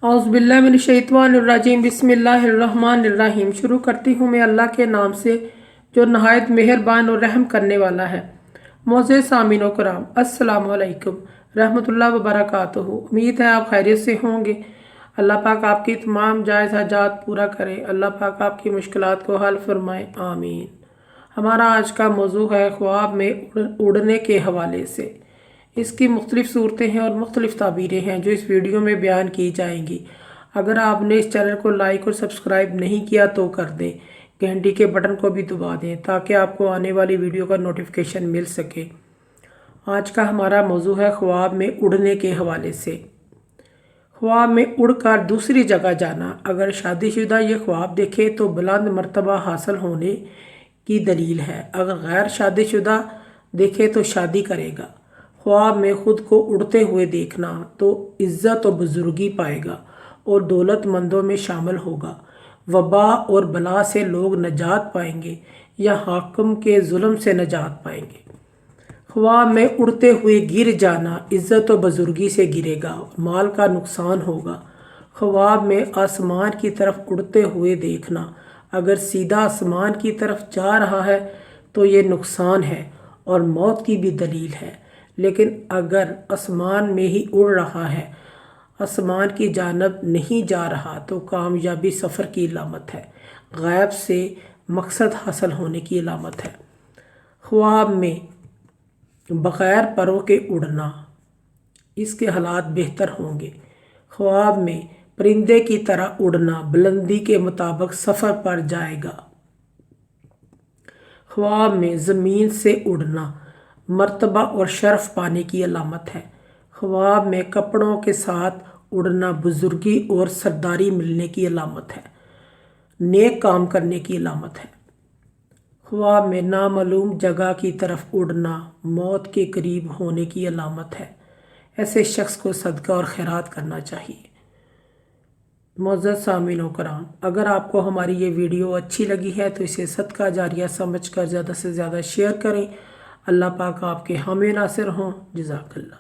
औज़ुबिल्लाहिमिनश्शैतानिर्रजीम बिस्मिल्लाहिर्रहमानिर्रहीम। शुरू करती हूँ मैं अल्लाह के नाम से जो नहायत मेहरबान और रहम करने वाला है। मोअज़्ज़ज़ सामीन कराम, अस्सलामु अलैकुम रहमतुल्लाहि व बरकातुहू। उम्मीद है आप खैरियत से होंगे। अल्लाह पाक आपकी तमाम जायज़ हाजात पूरा करे। अल्लाह पाक आपकी मुश्किलात को हल फरमाए, आमीन। हमारा आज का मौजू है ख्वाब में उड़ने के हवाले से। इसकी मुख्तलिफ़ सूरतें हैं और मुख्तलिफ़ ताबीरें हैं जो इस वीडियो में बयान की जाएंगी। अगर आपने इस चैनल को लाइक और सब्सक्राइब नहीं किया तो कर दें, घंटी के बटन को भी दबा दें ताकि आपको आने वाली वीडियो का नोटिफिकेशन मिल सके। आज का हमारा मौजू है ख्वाब में उड़ने के हवाले से। ख्वाब में उड़कर दूसरी जगह जाना। अगर शादीशुदा ये ख्वाब देखे तो बुलंद मर्तबा हासिल होने की दलील है। अगर गैर शादीशुदा देखे तो शादी करेगा। ख्वाब में ख़ुद को उड़ते हुए देखना तो इज़्ज़त और बुज़ुर्गी पाएगा और दौलतमंदों में शामिल होगा। वबा और बला से लोग नजात पाएंगे या हाकिम के जुल्म से नजात पाएंगे। ख्वाब में उड़ते हुए गिर जाना, इज़्ज़त और बुज़ुर्गी से गिरेगा, माल का नुकसान होगा। ख्वाब में आसमान की तरफ उड़ते हुए देखना। अगर सीधा आसमान की तरफ जा रहा है तो ये नुकसान है और मौत की भी दलील है। लेकिन अगर आसमान में ही उड़ रहा है, आसमान की जानब नहीं जा रहा तो कामयाबी सफ़र की अलामत है, गैब से मकसद हासिल होने की अलामत है। ख्वाब में बग़ैर परों के उड़ना, इसके हालात बेहतर होंगे। ख्वाब में परिंदे की तरह उड़ना बुलंदी के मुताबिक सफ़र पर जाएगा। ख्वाब में ज़मीन से उड़ना मर्तबा और शर्फ पाने की अलामत है। ख्वाब में कपड़ों के साथ उड़ना बुजुर्गी और सरदारी मिलने की अलामत है, नेक काम करने की अलामत है। ख्वाब में नामालूम जगह की तरफ उड़ना मौत के करीब होने की अलामत है। ऐसे शख्स को सदका और खैरात करना चाहिए। मुअज़्ज़ज़ सामीन कराम, अगर आपको हमारी ये वीडियो अच्छी लगी है तो इसे सदका जारिया समझकर ज़्यादा से ज़्यादा शेयर करें। अल्लाह पाक आपके हामी नासिर हों। जज़ाकल्लाह।